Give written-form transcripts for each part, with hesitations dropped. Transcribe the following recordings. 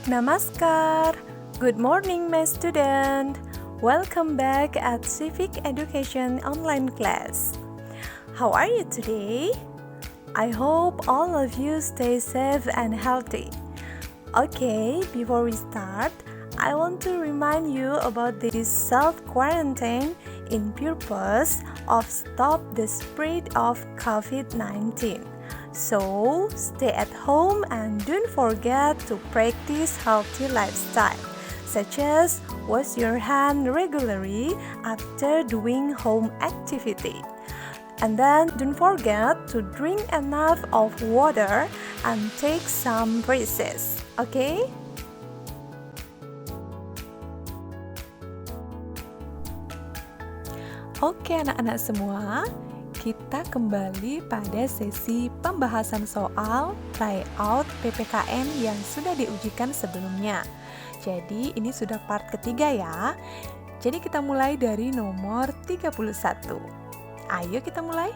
Namaskar. Good morning, my student. Welcome back at Civic Education online class. How are you today? I hope all of you stay safe and healthy. Okay, before we start, I want to remind you about this self-quarantine in purpose of stop the spread of COVID-19. So, stay at home and don't forget to practice healthy lifestyle, such as wash your hand regularly after doing home activity. And then don't forget to drink enough of water and take some breaks, okay? Oke anak-anak semua, kita kembali pada sesi pembahasan soal tryout PPKN yang sudah diujikan sebelumnya. Jadi ini sudah part ketiga ya. Jadi kita mulai dari nomor 31. Ayo kita mulai.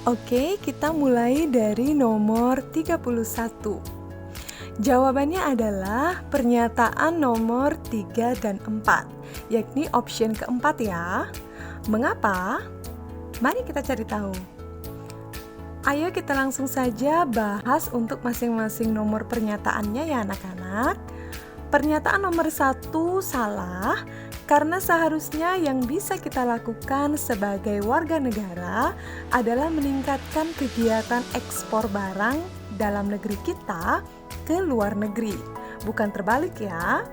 Oke, kita mulai dari nomor 31. Jawabannya adalah pernyataan nomor 3 dan 4, yakni option keempat ya. Mengapa? Mari kita cari tahu. Ayo kita langsung saja bahas untuk masing-masing nomor pernyataannya ya anak-anak. Pernyataan nomor 1 salah, karena seharusnya yang bisa kita lakukan sebagai warga negara adalah meningkatkan kegiatan ekspor barang dalam negeri kita ke luar negeri, bukan terbalik ya.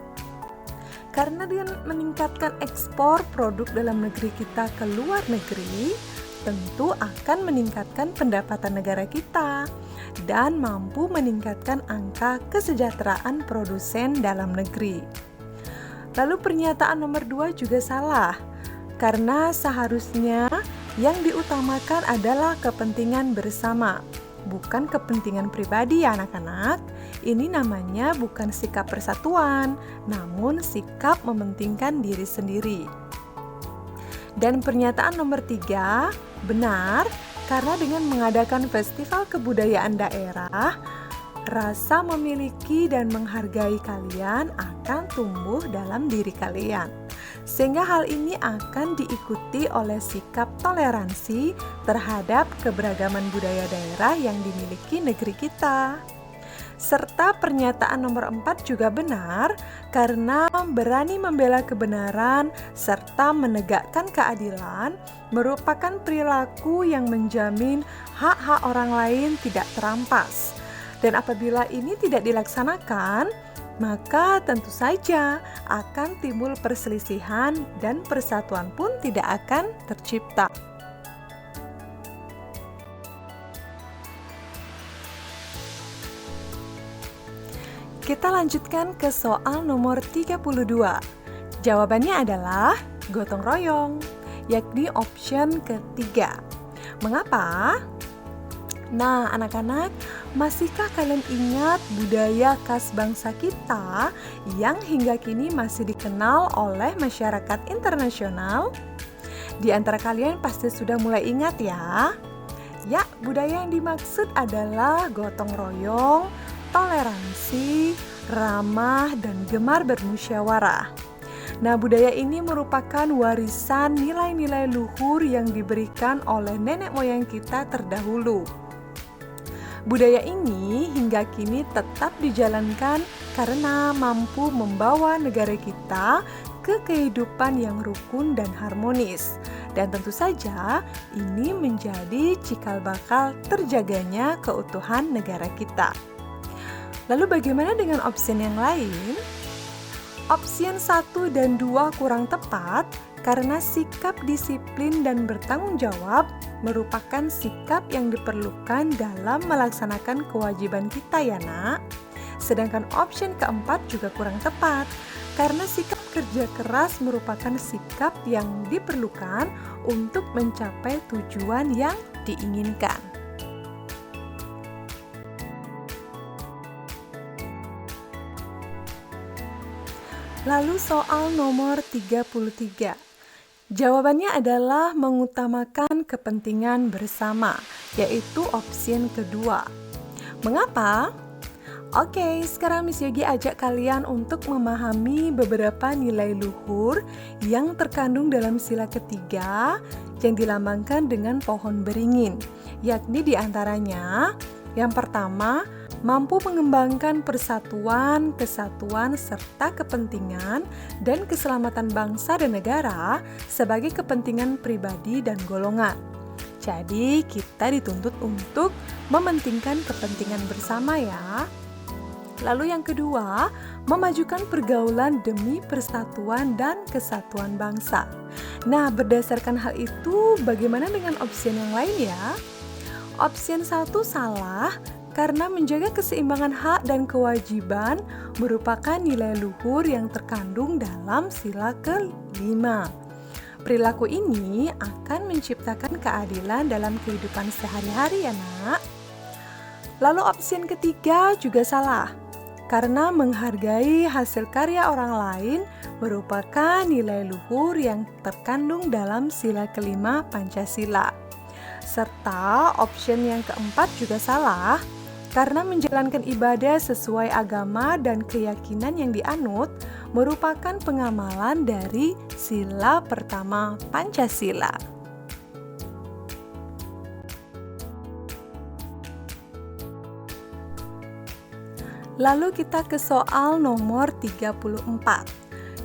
Karena dengan meningkatkan ekspor produk dalam negeri kita ke luar negeri, tentu akan meningkatkan pendapatan negara kita dan mampu meningkatkan angka kesejahteraan produsen dalam negeri. Lalu pernyataan nomor 2 juga salah, karena seharusnya yang diutamakan adalah kepentingan bersama, bukan kepentingan pribadi ya anak-anak. Ini namanya bukan sikap persatuan, namun sikap mementingkan diri sendiri. Dan pernyataan nomor 3 benar, karena dengan mengadakan festival kebudayaan daerah, rasa memiliki dan menghargai kalian akan tumbuh dalam diri kalian. Sehingga hal ini akan diikuti oleh sikap toleransi terhadap keberagaman budaya daerah yang dimiliki negeri kita. Serta pernyataan nomor 4 juga benar, karena berani membela kebenaran serta menegakkan keadilan merupakan perilaku yang menjamin hak-hak orang lain tidak terampas. Dan apabila ini tidak dilaksanakan, maka tentu saja akan timbul perselisihan dan persatuan pun tidak akan tercipta. Kita lanjutkan ke soal nomor 32. Jawabannya adalah gotong royong, yakni option ketiga. Mengapa? Nah, anak-anak, masihkah kalian ingat budaya khas bangsa kita yang hingga kini masih dikenal oleh masyarakat internasional? Di antara kalian pasti sudah mulai ingat ya. Ya, budaya yang dimaksud adalah gotong royong, toleransi, ramah, dan gemar bermusyawarah. Nah, budaya ini merupakan warisan nilai-nilai luhur yang diberikan oleh nenek moyang kita terdahulu. Budaya ini hingga kini tetap dijalankan karena mampu membawa negara kita ke kehidupan yang rukun dan harmonis. Dan tentu saja ini menjadi cikal bakal terjaganya keutuhan negara kita. Lalu bagaimana dengan opsi yang lain? Opsi 1 dan 2 kurang tepat karena sikap disiplin dan bertanggung jawab merupakan sikap yang diperlukan dalam melaksanakan kewajiban kita ya nak. Sedangkan opsi keempat juga kurang tepat karena sikap kerja keras merupakan sikap yang diperlukan untuk mencapai tujuan yang diinginkan. Lalu soal nomor 33. Jawabannya adalah mengutamakan kepentingan bersama, yaitu opsi kedua. Mengapa? Oke, sekarang Miss Yogi ajak kalian untuk memahami beberapa nilai luhur yang terkandung dalam sila ketiga yang dilambangkan dengan pohon beringin, yakni diantaranya yang pertama, mampu mengembangkan persatuan, kesatuan, serta kepentingan dan keselamatan bangsa dan negara sebagai kepentingan pribadi dan golongan. Jadi, kita dituntut untuk mementingkan kepentingan bersama ya. Lalu yang kedua, memajukan pergaulan demi persatuan dan kesatuan bangsa. Nah, berdasarkan hal itu, bagaimana dengan opsi yang lain ya? Opsi 1 salah, karena menjaga keseimbangan hak dan kewajiban merupakan nilai luhur yang terkandung dalam sila kelima. Perilaku ini akan menciptakan keadilan dalam kehidupan sehari-hari ya nak. Lalu opsi yang ketiga juga salah, karena menghargai hasil karya orang lain merupakan nilai luhur yang terkandung dalam sila kelima Pancasila. Serta opsi yang keempat juga salah, karena menjalankan ibadah sesuai agama dan keyakinan yang dianut merupakan pengamalan dari sila pertama Pancasila. Lalu kita ke soal nomor 34.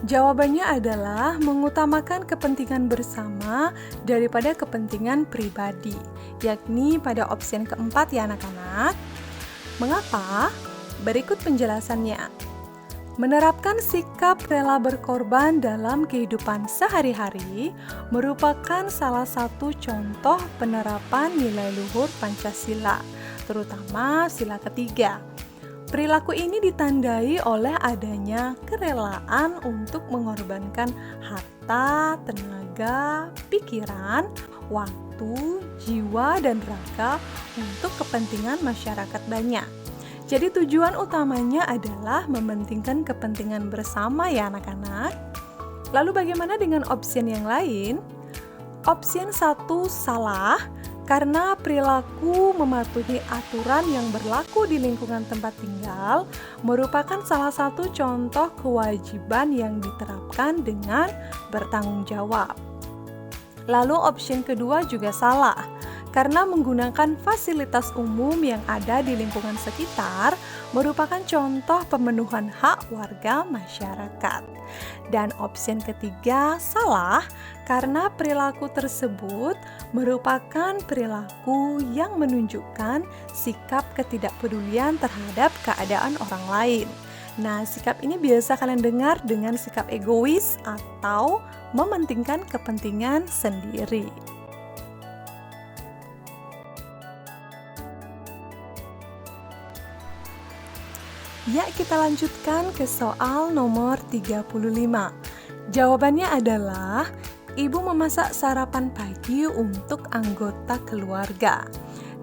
Jawabannya adalah mengutamakan kepentingan bersama daripada kepentingan pribadi, yakni pada opsi yang keempat ya anak-anak. Mengapa? Berikut penjelasannya. Menerapkan sikap rela berkorban dalam kehidupan sehari-hari merupakan salah satu contoh penerapan nilai luhur Pancasila, terutama sila ketiga. Perilaku ini ditandai oleh adanya kerelaan untuk mengorbankan harta, tenaga, pikiran, waktu, jiwa, dan raga untuk kepentingan masyarakat banyak. Jadi tujuan utamanya adalah mementingkan kepentingan bersama ya anak-anak. Lalu bagaimana dengan opsi yang lain? Opsi 1 salah, karena perilaku mematuhi aturan yang berlaku di lingkungan tempat tinggal merupakan salah satu contoh kewajiban yang diterapkan dengan bertanggung jawab. Lalu opsi kedua juga salah, karena menggunakan fasilitas umum yang ada di lingkungan sekitar merupakan contoh pemenuhan hak warga masyarakat. Dan opsi ketiga salah, karena perilaku tersebut merupakan perilaku yang menunjukkan sikap ketidakpedulian terhadap keadaan orang lain. Nah, sikap ini biasa kalian dengar dengan sikap egois atau mementingkan kepentingan sendiri. Ya, kita lanjutkan ke soal nomor 35. Jawabannya adalah ibu memasak sarapan pagi untuk anggota keluarga.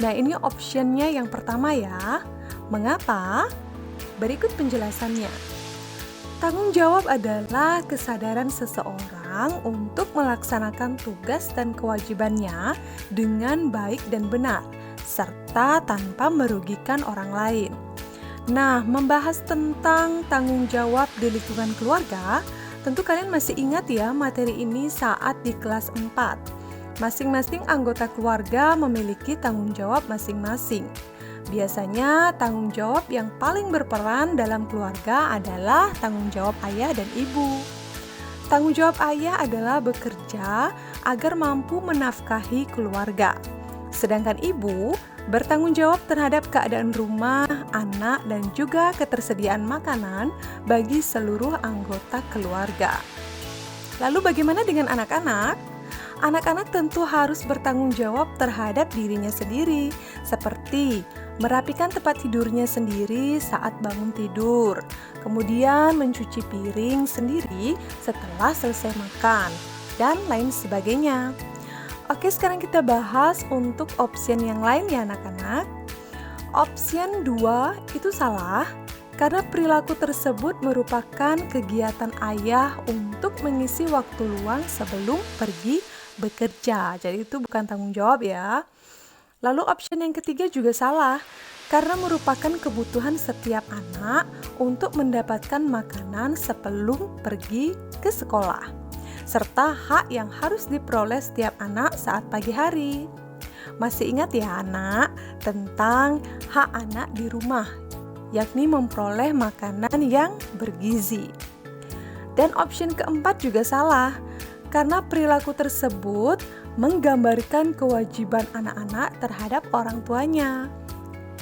Nah, ini optionnya yang pertama ya. Mengapa? Berikut penjelasannya. Tanggung jawab adalah kesadaran seseorang untuk melaksanakan tugas dan kewajibannya dengan baik dan benar, serta tanpa merugikan orang lain. Nah, membahas tentang tanggung jawab di lingkungan keluarga, tentu kalian masih ingat ya materi ini saat di kelas 4. Masing-masing anggota keluarga memiliki tanggung jawab masing-masing. Biasanya tanggung jawab yang paling berperan dalam keluarga adalah tanggung jawab ayah dan ibu. Tanggung jawab ayah adalah bekerja agar mampu menafkahi keluarga. Sedangkan ibu bertanggung jawab terhadap keadaan rumah, anak, dan juga ketersediaan makanan bagi seluruh anggota keluarga. Lalu bagaimana dengan anak-anak? Anak-anak tentu harus bertanggung jawab terhadap dirinya sendiri, seperti merapikan tempat tidurnya sendiri saat bangun tidur, kemudian mencuci piring sendiri setelah selesai makan, dan lain sebagainya. Oke, sekarang kita bahas untuk opsi yang lain ya anak-anak. Opsi 2 itu salah, karena perilaku tersebut merupakan kegiatan ayah untuk mengisi waktu luang sebelum pergi bekerja. Jadi itu bukan tanggung jawab ya. Lalu option yang ketiga juga salah, karena merupakan kebutuhan setiap anak untuk mendapatkan makanan sebelum pergi ke sekolah, serta hak yang harus diperoleh setiap anak saat pagi hari. Masih ingat ya anak tentang hak anak di rumah, yakni memperoleh makanan yang bergizi. Dan option keempat juga salah, karena perilaku tersebut menggambarkan kewajiban anak-anak terhadap orang tuanya,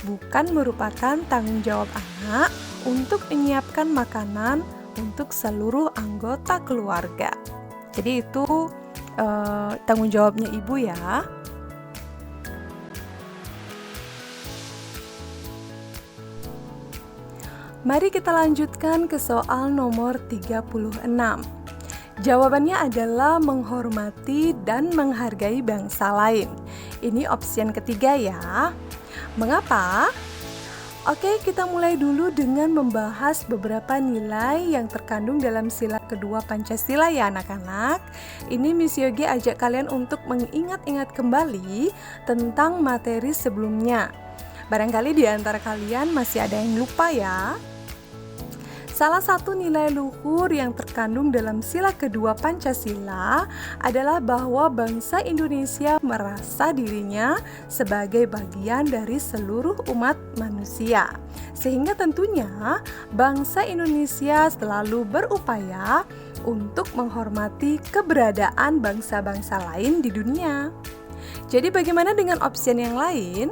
bukan merupakan tanggung jawab anak untuk menyiapkan makanan untuk seluruh anggota keluarga. Jadi itu tanggung jawabnya ibu ya. Mari kita lanjutkan ke soal nomor 36. Jawabannya adalah menghormati dan menghargai bangsa lain. Ini opsi ketiga ya. Mengapa? Oke, kita mulai dulu dengan membahas beberapa nilai yang terkandung dalam sila kedua Pancasila ya anak-anak. Ini Miss Yogi ajak kalian untuk mengingat-ingat kembali tentang materi sebelumnya. Barangkali di antara kalian masih ada yang lupa ya. Salah satu nilai luhur yang terkandung dalam sila kedua Pancasila adalah bahwa bangsa Indonesia merasa dirinya sebagai bagian dari seluruh umat manusia. Sehingga tentunya bangsa Indonesia selalu berupaya untuk menghormati keberadaan bangsa-bangsa lain di dunia. Jadi bagaimana dengan opsi yang lain?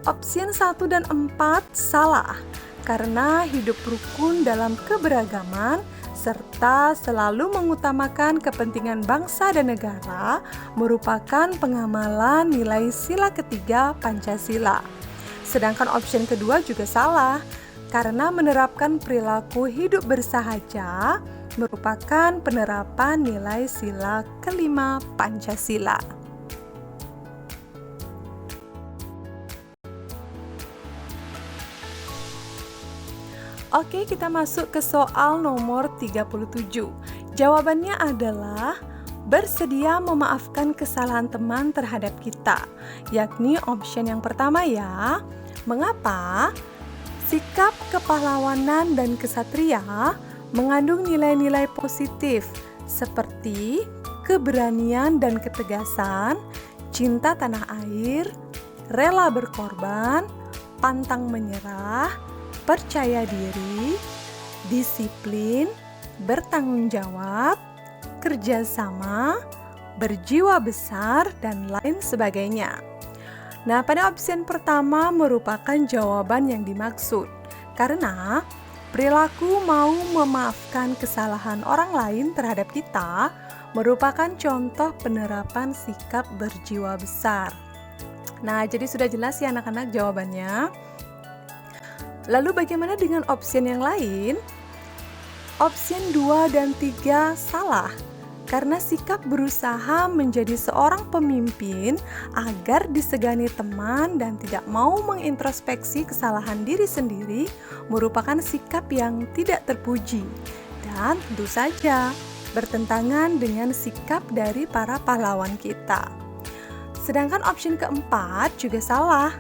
Opsi 1 dan 4 salah, karena hidup rukun dalam keberagaman serta selalu mengutamakan kepentingan bangsa dan negara merupakan pengamalan nilai sila ketiga Pancasila. Sedangkan opsi kedua juga salah, karena menerapkan perilaku hidup bersahaja merupakan penerapan nilai sila kelima Pancasila. Oke, kita masuk ke soal nomor 37. Jawabannya adalah bersedia memaafkan kesalahan teman terhadap kita, yakni opsi yang pertama ya. Mengapa? Sikap kepahlawanan dan kesatria mengandung nilai-nilai positif seperti keberanian dan ketegasan, cinta tanah air, rela berkorban, pantang menyerah, percaya diri, disiplin, bertanggung jawab, kerjasama, berjiwa besar, dan lain sebagainya. Nah, pada opsi pertama merupakan jawaban yang dimaksud, karena perilaku mau memaafkan kesalahan orang lain terhadap kita merupakan contoh penerapan sikap berjiwa besar. Nah, jadi sudah jelas ya anak-anak jawabannya. Lalu bagaimana dengan opsi yang lain? Opsi 2 dan 3 salah, karena sikap berusaha menjadi seorang pemimpin agar disegani teman dan tidak mau mengintrospeksi kesalahan diri sendiri merupakan sikap yang tidak terpuji dan tentu saja bertentangan dengan sikap dari para pahlawan kita. Sedangkan opsi keempat juga salah,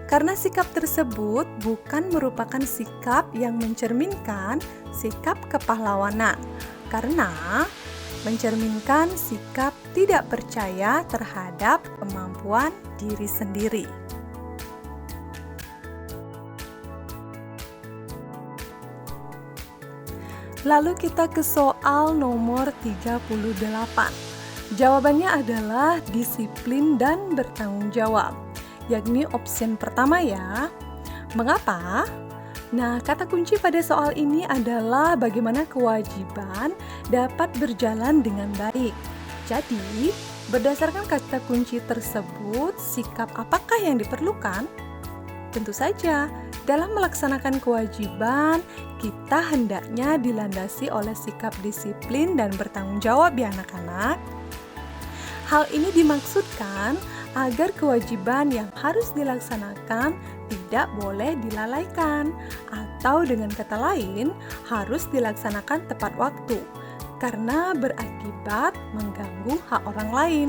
karena sikap tersebut bukan merupakan sikap yang mencerminkan sikap kepahlawanan, karena mencerminkan sikap tidak percaya terhadap kemampuan diri sendiri. Lalu kita ke soal nomor 38. Jawabannya adalah disiplin dan bertanggung jawab, yakni opsi pertama ya. Mengapa? Nah, kata kunci pada soal ini adalah bagaimana kewajiban dapat berjalan dengan baik. Jadi, berdasarkan kata kunci tersebut, sikap apakah yang diperlukan? Tentu saja, dalam melaksanakan kewajiban, kita hendaknya dilandasi oleh sikap disiplin dan bertanggung jawab ya anak-anak. Hal ini dimaksudkan agar kewajiban yang harus dilaksanakan tidak boleh dilalaikan atau dengan kata lain harus dilaksanakan tepat waktu karena berakibat mengganggu hak orang lain,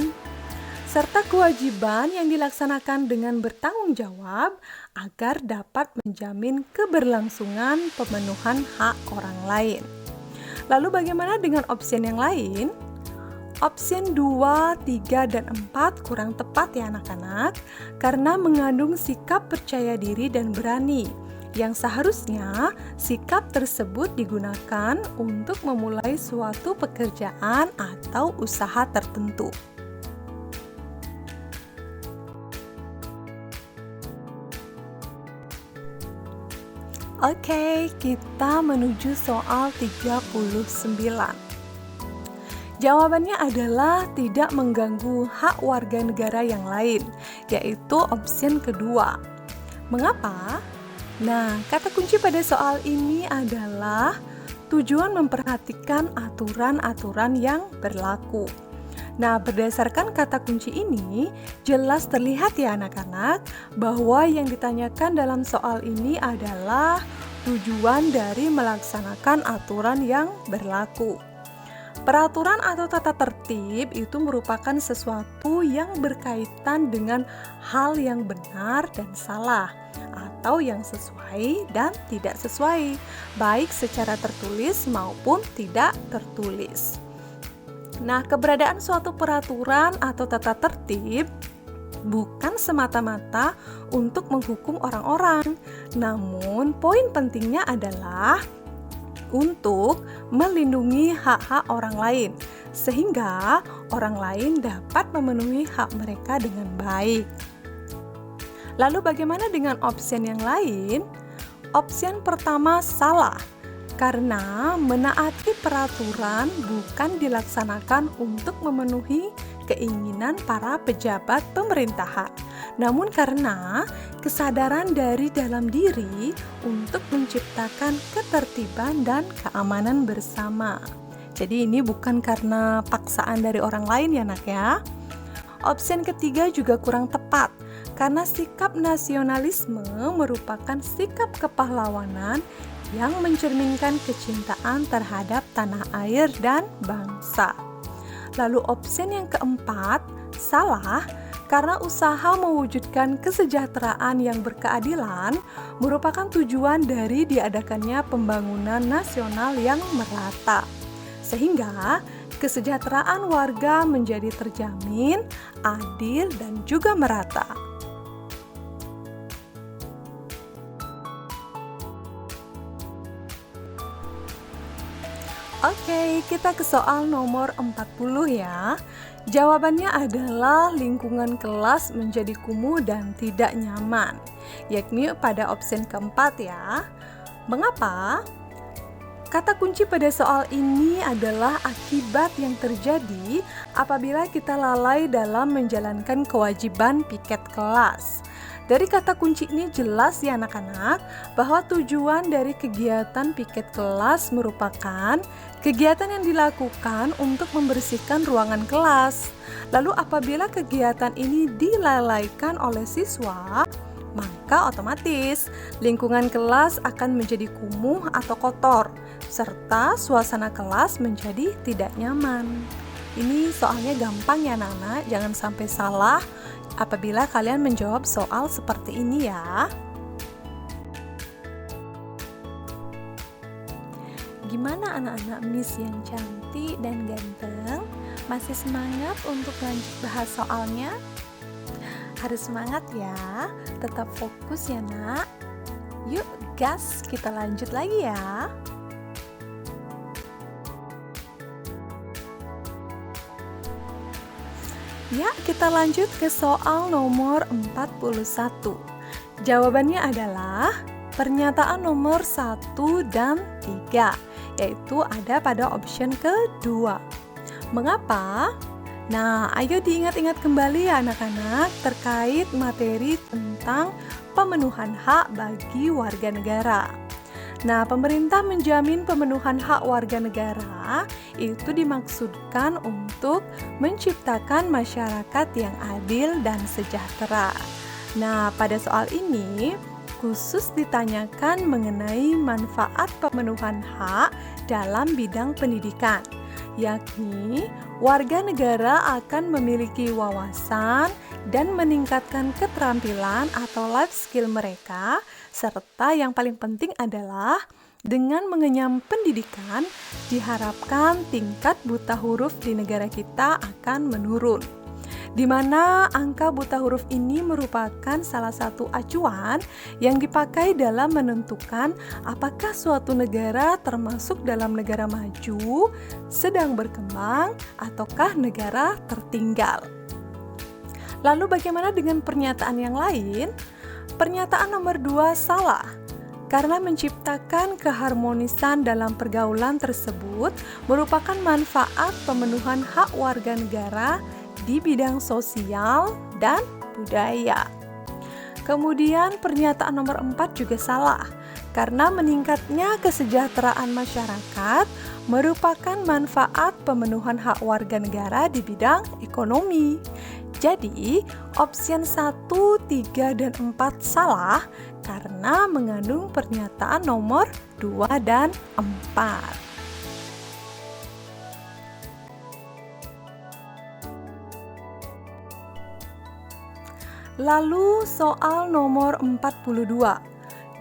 serta kewajiban yang dilaksanakan dengan bertanggung jawab agar dapat menjamin keberlangsungan pemenuhan hak orang lain. Lalu bagaimana dengan opsi yang lain? Opsi 2, 3, dan 4 kurang tepat ya anak-anak, karena mengandung sikap percaya diri dan berani, yang seharusnya sikap tersebut digunakan untuk memulai suatu pekerjaan atau usaha tertentu. Oke, kita menuju soal 39. Jawabannya adalah tidak mengganggu hak warga negara yang lain, yaitu opsi kedua. Mengapa? Nah, kata kunci pada soal ini adalah tujuan memperhatikan aturan-aturan yang berlaku. Nah, berdasarkan kata kunci ini, jelas terlihat ya anak-anak, bahwa yang ditanyakan dalam soal ini adalah tujuan dari melaksanakan aturan yang berlaku. Peraturan atau tata tertib itu merupakan sesuatu yang berkaitan dengan hal yang benar dan salah, atau yang sesuai dan tidak sesuai, baik secara tertulis maupun tidak tertulis. Nah, keberadaan suatu peraturan atau tata tertib bukan semata-mata untuk menghukum orang-orang, namun poin pentingnya adalah untuk melindungi hak-hak orang lain, sehingga orang lain dapat memenuhi hak mereka dengan baik. Lalu bagaimana dengan opsi yang lain? Opsi pertama salah, karena menaati peraturan bukan dilaksanakan untuk memenuhi keinginan para pejabat pemerintahan, namun karena kesadaran dari dalam diri untuk menciptakan ketertiban dan keamanan bersama. Jadi ini bukan karena paksaan dari orang lain ya nak ya. Opsi ketiga juga kurang tepat, karena sikap nasionalisme merupakan sikap kepahlawanan yang mencerminkan kecintaan terhadap tanah air dan bangsa. Lalu opsi yang keempat, salah, karena usaha mewujudkan kesejahteraan yang berkeadilan merupakan tujuan dari diadakannya pembangunan nasional yang merata, sehingga kesejahteraan warga menjadi terjamin, adil, dan juga merata. Oke, kita ke soal nomor 40 ya. Jawabannya adalah lingkungan kelas menjadi kumuh dan tidak nyaman, yakni pada opsi keempat ya. Mengapa? Kata kunci pada soal ini adalah akibat yang terjadi apabila kita lalai dalam menjalankan kewajiban piket kelas. Dari kata kunci ini jelas ya anak-anak, bahwa tujuan dari kegiatan piket kelas merupakan kegiatan yang dilakukan untuk membersihkan ruangan kelas. Lalu apabila kegiatan ini dilalaikan oleh siswa, maka otomatis lingkungan kelas akan menjadi kumuh atau kotor, serta suasana kelas menjadi tidak nyaman. Ini soalnya gampang ya anak-anak, jangan sampai salah apabila kalian menjawab soal seperti ini ya. Gimana anak-anak Miss yang cantik dan ganteng? Masih semangat untuk lanjut bahas soalnya? Harus semangat ya, tetap fokus ya nak. Yuk gas, kita lanjut lagi ya. Ya, kita lanjut ke soal nomor 41. Jawabannya adalah pernyataan nomor 1 dan 3, yaitu ada pada option kedua. Mengapa? Nah, ayo diingat-ingat kembali ya anak-anak terkait materi tentang pemenuhan hak bagi warga negara. Nah, pemerintah menjamin pemenuhan hak warga negara itu dimaksudkan untuk menciptakan masyarakat yang adil dan sejahtera. Nah, pada soal ini khusus ditanyakan mengenai manfaat pemenuhan hak dalam bidang pendidikan, yakni warga negara akan memiliki wawasan dan meningkatkan keterampilan atau life skill mereka, serta yang paling penting adalah dengan mengenyam pendidikan, diharapkan tingkat buta huruf di negara kita akan menurun. Di mana angka buta huruf ini merupakan salah satu acuan yang dipakai dalam menentukan apakah suatu negara termasuk dalam negara maju, sedang berkembang, ataukah negara tertinggal. Lalu bagaimana dengan pernyataan yang lain? Pernyataan nomor 2 salah, karena menciptakan keharmonisan dalam pergaulan tersebut merupakan manfaat pemenuhan hak warga negara di bidang sosial dan budaya. Kemudian pernyataan nomor 4 juga salah, karena meningkatnya kesejahteraan masyarakat merupakan manfaat pemenuhan hak warga negara di bidang ekonomi. Jadi, opsi 1, 3, dan 4 salah karena mengandung pernyataan nomor 2 dan 4. Lalu soal nomor 42.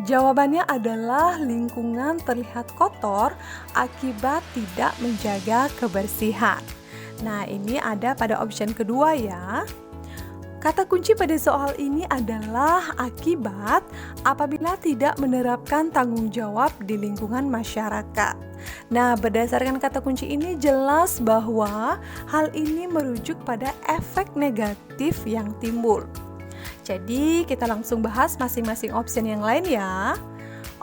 Jawabannya adalah lingkungan terlihat kotor akibat tidak menjaga kebersihan. Nah, ini ada pada option kedua ya. Kata kunci pada soal ini adalah akibat apabila tidak menerapkan tanggung jawab di lingkungan masyarakat. Nah, berdasarkan kata kunci ini jelas bahwa hal ini merujuk pada efek negatif yang timbul. Jadi, kita langsung bahas masing-masing option yang lain ya.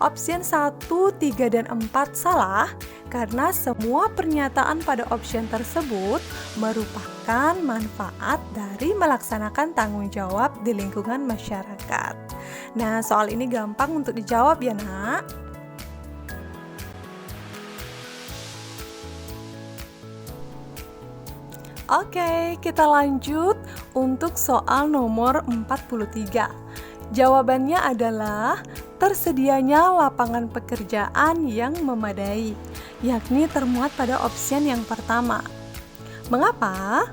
Option 1, 3, dan 4 salah karena semua pernyataan pada option tersebut merupakan manfaat dari melaksanakan tanggung jawab di lingkungan masyarakat. Nah, soal ini gampang untuk dijawab ya, Nak. Oke, kita lanjut untuk soal nomor 43. Jawabannya adalah tersedianya lapangan pekerjaan yang memadai, yakni termuat pada opsi yang pertama. Mengapa?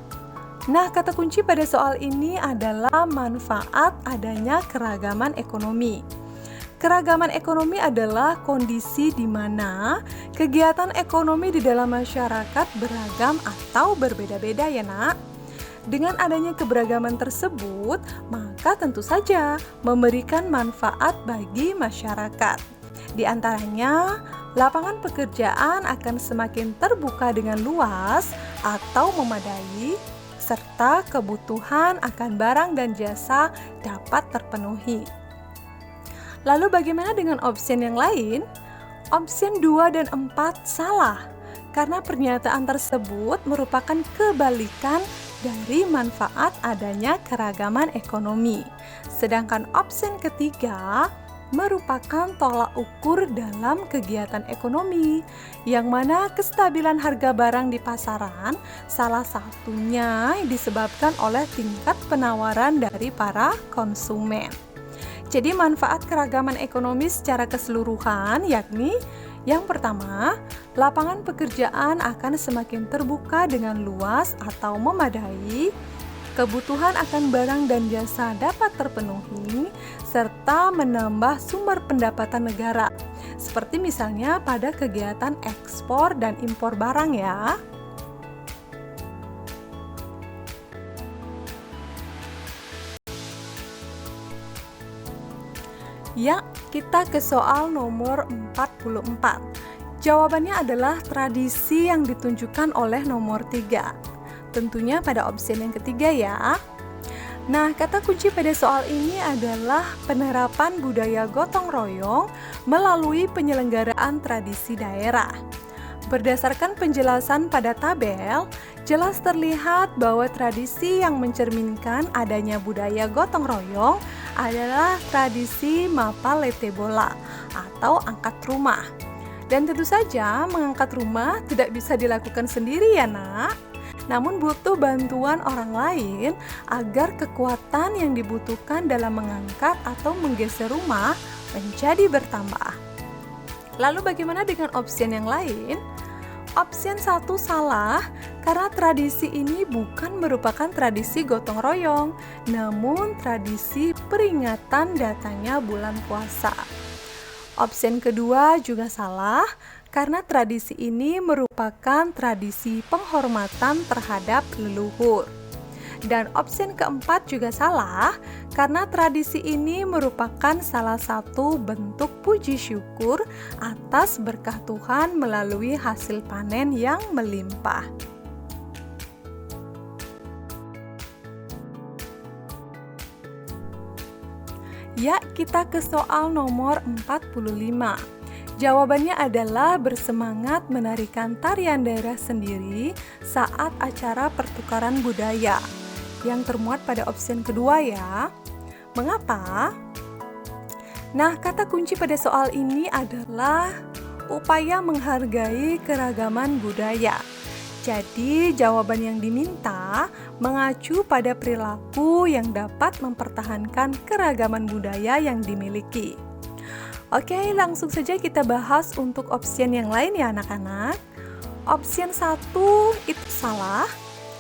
Nah, kata kunci pada soal ini adalah manfaat adanya keragaman ekonomi. Keragaman ekonomi adalah kondisi di mana kegiatan ekonomi di dalam masyarakat beragam atau berbeda-beda ya, Nak. Dengan adanya keberagaman tersebut, maka tentu saja memberikan manfaat bagi masyarakat. Di antaranya, lapangan pekerjaan akan semakin terbuka dengan luas atau memadai, serta kebutuhan akan barang dan jasa dapat terpenuhi. Lalu bagaimana dengan option yang lain? Option 2 dan 4 salah, karena pernyataan tersebut merupakan kebalikan dari manfaat adanya keragaman ekonomi. Sedangkan option ketiga merupakan tolak ukur dalam kegiatan ekonomi, yang mana kestabilan harga barang di pasaran salah satunya disebabkan oleh tingkat penawaran dari para konsumen. Jadi manfaat keragaman ekonomi secara keseluruhan yakni yang pertama, lapangan pekerjaan akan semakin terbuka dengan luas atau memadai, kebutuhan akan barang dan jasa dapat terpenuhi, serta menambah sumber pendapatan negara, seperti misalnya pada kegiatan ekspor dan impor barang ya. Ya, kita ke soal nomor 44. Jawabannya adalah tradisi yang ditunjukkan oleh nomor 3. Tentunya pada opsi yang ketiga ya. Nah, kata kunci pada soal ini adalah penerapan budaya gotong royong melalui penyelenggaraan tradisi daerah. Berdasarkan penjelasan pada tabel, jelas terlihat bahwa tradisi yang mencerminkan adanya budaya gotong royong adalah tradisi mapal lete bola atau angkat rumah. Dan tentu saja mengangkat rumah tidak bisa dilakukan sendiri ya, Nak. namun butuh bantuan orang lain agar kekuatan yang dibutuhkan dalam mengangkat atau menggeser rumah menjadi bertambah. Lalu bagaimana dengan opsi yang lain? Opsi 1 salah karena tradisi ini bukan merupakan tradisi gotong royong, namun tradisi peringatan datangnya bulan puasa. Opsi kedua juga salah karena tradisi ini merupakan tradisi penghormatan terhadap leluhur. Dan opsi keempat juga salah karena tradisi ini merupakan salah satu bentuk puji syukur atas berkah Tuhan melalui hasil panen yang melimpah. Ya, kita ke soal nomor 45. Jawabannya adalah bersemangat menarikan tarian daerah sendiri saat acara pertukaran budaya, yang termuat pada opsi kedua ya. Mengapa? Nah, kata kunci pada soal ini adalah upaya menghargai keragaman budaya. Jadi, jawaban yang diminta mengacu pada perilaku yang dapat mempertahankan keragaman budaya yang dimiliki. Oke, langsung saja kita bahas untuk opsi yang lain ya anak-anak. Opsi 1 itu salah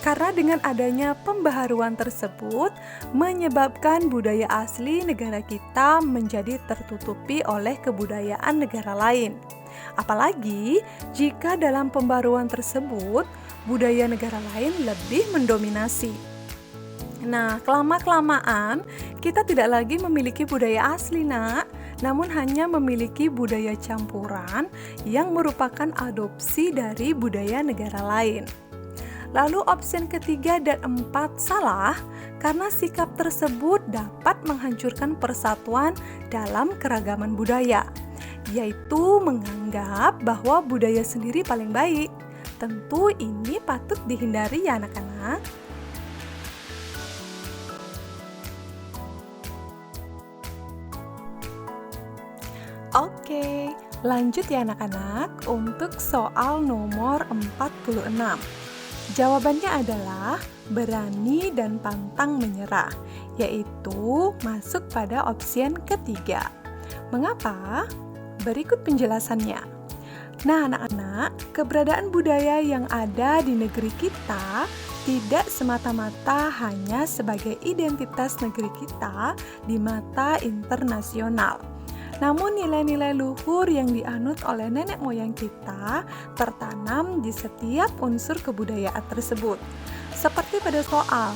karena dengan adanya pembaharuan tersebut menyebabkan budaya asli negara kita menjadi tertutupi oleh kebudayaan negara lain. Apalagi jika dalam pembaharuan tersebut budaya negara lain lebih mendominasi. Nah, kelama-kelamaan kita tidak lagi memiliki budaya asli, Nak, namun hanya memiliki budaya campuran yang merupakan adopsi dari budaya negara lain. Lalu opsi ketiga dan 4 salah karena sikap tersebut dapat menghancurkan persatuan dalam keragaman budaya, yaitu menganggap bahwa budaya sendiri paling baik. Tentu ini patut dihindari ya anak-anak. Oke, lanjut ya anak-anak untuk soal nomor 46. Jawabannya adalah berani dan pantang menyerah, yaitu masuk pada opsi ketiga. Mengapa? Berikut penjelasannya. Nah, anak-anak, keberadaan budaya yang ada di negeri kita tidak semata-mata hanya sebagai identitas negeri kita di mata internasional. Namun nilai-nilai luhur yang dianut oleh nenek moyang kita tertanam di setiap unsur kebudayaan tersebut. Seperti pada soal,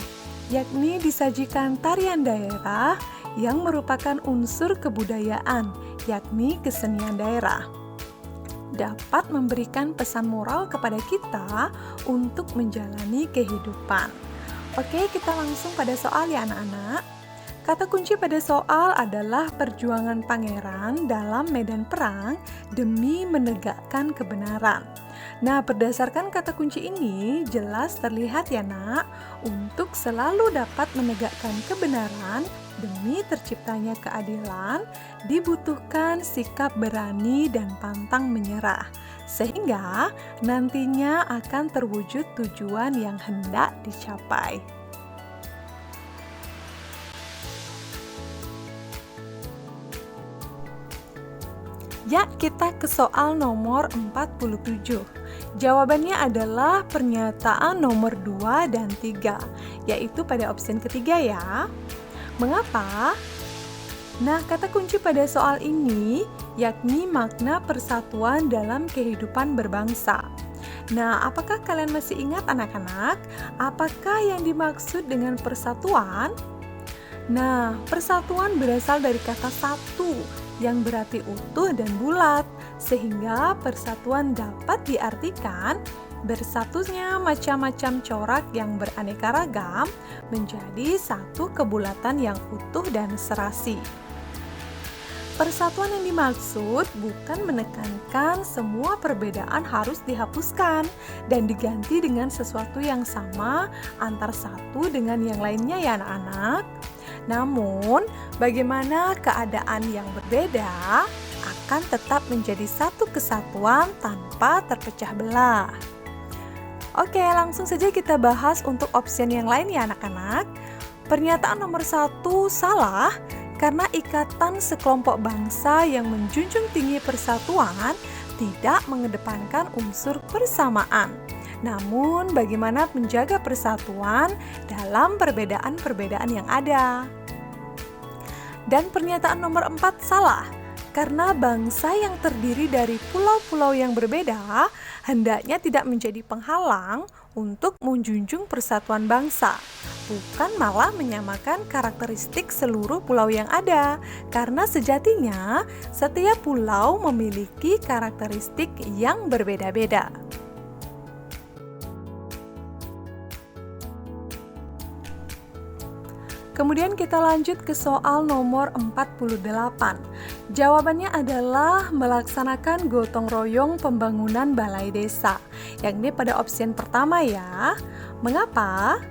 yakni disajikan tarian daerah yang merupakan unsur kebudayaan, yakni kesenian daerah. Dapat memberikan pesan moral kepada kita untuk menjalani kehidupan. Oke, kita langsung pada soal ya anak-anak. Kata kunci pada soal adalah perjuangan pangeran dalam medan perang demi menegakkan kebenaran. Nah, berdasarkan kata kunci ini jelas terlihat ya nak, untuk selalu dapat menegakkan kebenaran demi terciptanya keadilan dibutuhkan sikap berani dan pantang menyerah, sehingga nantinya akan terwujud tujuan yang hendak dicapai. Ya, kita ke soal nomor 47. Jawabannya adalah pernyataan nomor 2 dan 3, yaitu pada opsi ketiga ya. Mengapa? Nah, kata kunci pada soal ini yakni makna persatuan dalam kehidupan berbangsa. Nah, apakah kalian masih ingat anak-anak? Apakah yang dimaksud dengan persatuan? Nah, persatuan berasal dari kata satu yang berarti utuh dan bulat, sehingga persatuan dapat diartikan bersatunya macam-macam corak yang beraneka ragam menjadi satu kebulatan yang utuh dan serasi. Persatuan yang dimaksud bukan menekankan semua perbedaan harus dihapuskan dan diganti dengan sesuatu yang sama antar satu dengan yang lainnya ya anak-anak. Namun, bagaimana keadaan yang berbeda akan tetap menjadi satu kesatuan tanpa terpecah belah. Oke, langsung saja kita bahas untuk option yang lain ya anak-anak. Pernyataan nomor 1 salah karena ikatan sekelompok bangsa yang menjunjung tinggi persatuan tidak mengedepankan unsur persamaan. Namun, bagaimana menjaga persatuan dalam perbedaan-perbedaan yang ada? Dan pernyataan nomor 4 salah, karena bangsa yang terdiri dari pulau-pulau yang berbeda hendaknya tidak menjadi penghalang untuk menjunjung persatuan bangsa, bukan malah menyamakan karakteristik seluruh pulau yang ada, karena sejatinya setiap pulau memiliki karakteristik yang berbeda-beda. Kemudian kita lanjut ke soal nomor 48. Jawabannya adalah melaksanakan gotong royong pembangunan balai desa, yakni pada opsi pertama ya. Mengapa?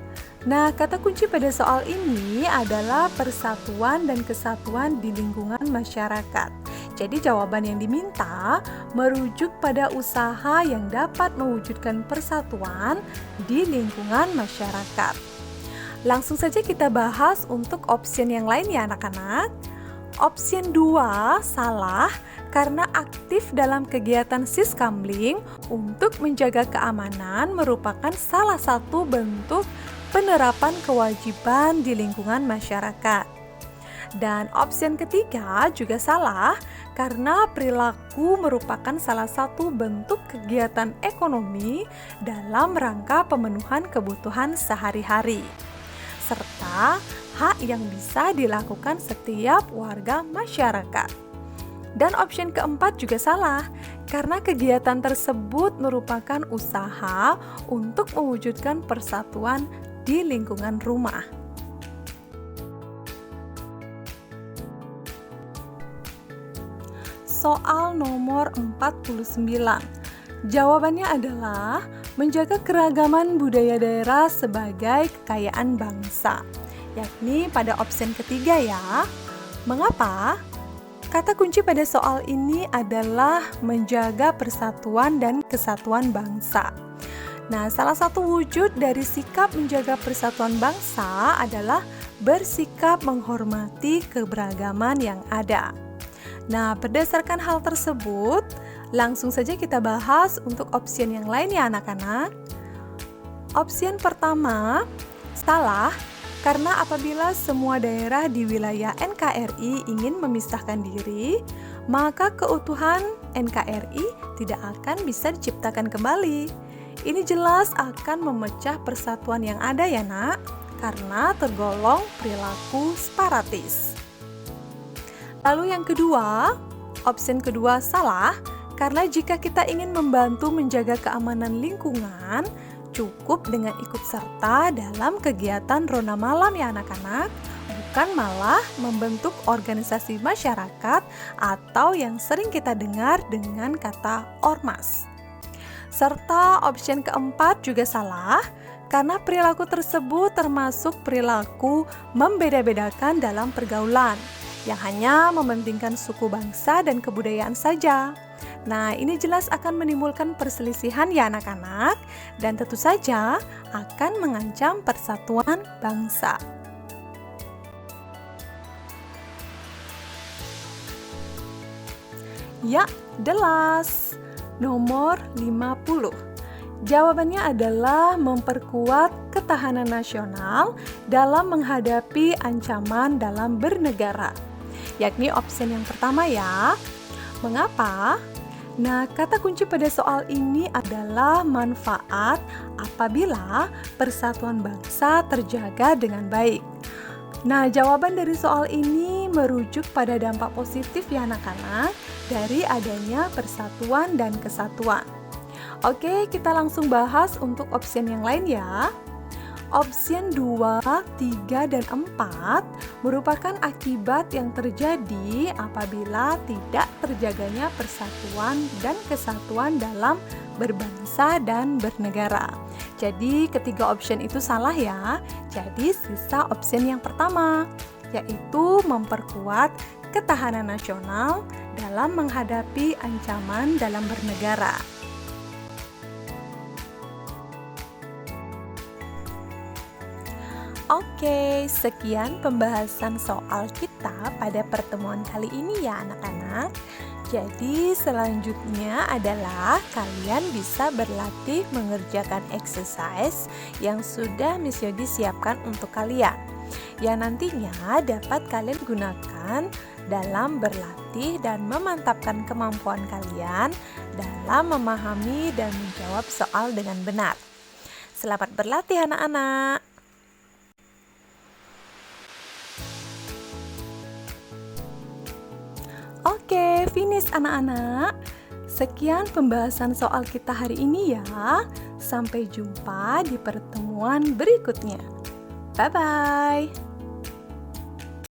Nah, kata kunci pada soal ini adalah persatuan dan kesatuan di lingkungan masyarakat. Jadi jawaban yang diminta merujuk pada usaha yang dapat mewujudkan persatuan di lingkungan masyarakat. Langsung saja kita bahas untuk option yang lain ya anak-anak. Option 2 salah karena aktif dalam kegiatan siskamling untuk menjaga keamanan merupakan salah satu bentuk penerapan kewajiban di lingkungan masyarakat. Dan option ketiga juga salah karena perilaku merupakan salah satu bentuk kegiatan ekonomi dalam rangka pemenuhan kebutuhan sehari-hari, serta hak yang bisa dilakukan setiap warga masyarakat. Dan option keempat juga salah, karena kegiatan tersebut merupakan usaha untuk mewujudkan persatuan di lingkungan rumah. Soal nomor 49. Jawabannya adalah menjaga keragaman budaya daerah sebagai kekayaan bangsa, yakni pada opsi ketiga ya. Mengapa? Kata kunci pada soal ini adalah menjaga persatuan dan kesatuan bangsa. Nah, salah satu wujud dari sikap menjaga persatuan bangsa adalah bersikap menghormati keberagaman yang ada. Nah, berdasarkan hal tersebut, langsung saja kita bahas untuk opsi yang lain ya anak-anak. Opsi pertama, salah karena apabila semua daerah di wilayah NKRI ingin memisahkan diri, maka keutuhan NKRI tidak akan bisa diciptakan kembali. Ini jelas akan memecah persatuan yang ada ya nak, karena tergolong perilaku separatis. Lalu yang kedua, opsi kedua salah karena jika kita ingin membantu menjaga keamanan lingkungan, cukup dengan ikut serta dalam kegiatan ronda malam ya anak-anak, bukan malah membentuk organisasi masyarakat atau yang sering kita dengar dengan kata ormas. Serta opsi keempat juga salah karena perilaku tersebut termasuk perilaku membeda-bedakan dalam pergaulan yang hanya mementingkan suku bangsa dan kebudayaan saja. Nah, ini jelas akan menimbulkan perselisihan ya anak-anak, dan tentu saja akan mengancam persatuan bangsa. Ya, jelas. Nomor 50. Jawabannya adalah memperkuat ketahanan nasional dalam menghadapi ancaman dalam bernegara, yakni opsi yang pertama ya. Mengapa? Nah, kata kunci pada soal ini adalah manfaat apabila persatuan bangsa terjaga dengan baik. Nah, jawaban dari soal ini merujuk pada dampak positif ya anak-anak dari adanya persatuan dan kesatuan. Oke, kita langsung bahas untuk opsi yang lain ya. Opsi 2, 3, dan 4 merupakan akibat yang terjadi apabila tidak terjaganya persatuan dan kesatuan dalam berbangsa dan bernegara. Jadi ketiga opsi itu salah ya. Jadi sisa opsi yang pertama, yaitu memperkuat ketahanan nasional dalam menghadapi ancaman dalam bernegara. Oke, sekian pembahasan soal kita pada pertemuan kali ini ya anak-anak. Jadi selanjutnya adalah kalian bisa berlatih mengerjakan exercise yang sudah Miss Yodi siapkan untuk kalian, yang nantinya dapat kalian gunakan dalam berlatih dan memantapkan kemampuan kalian dalam memahami dan menjawab soal dengan benar. Selamat berlatih anak-anak. Oke, finish anak-anak. Sekian pembahasan soal kita hari ini ya. Sampai jumpa di pertemuan berikutnya. Bye-bye.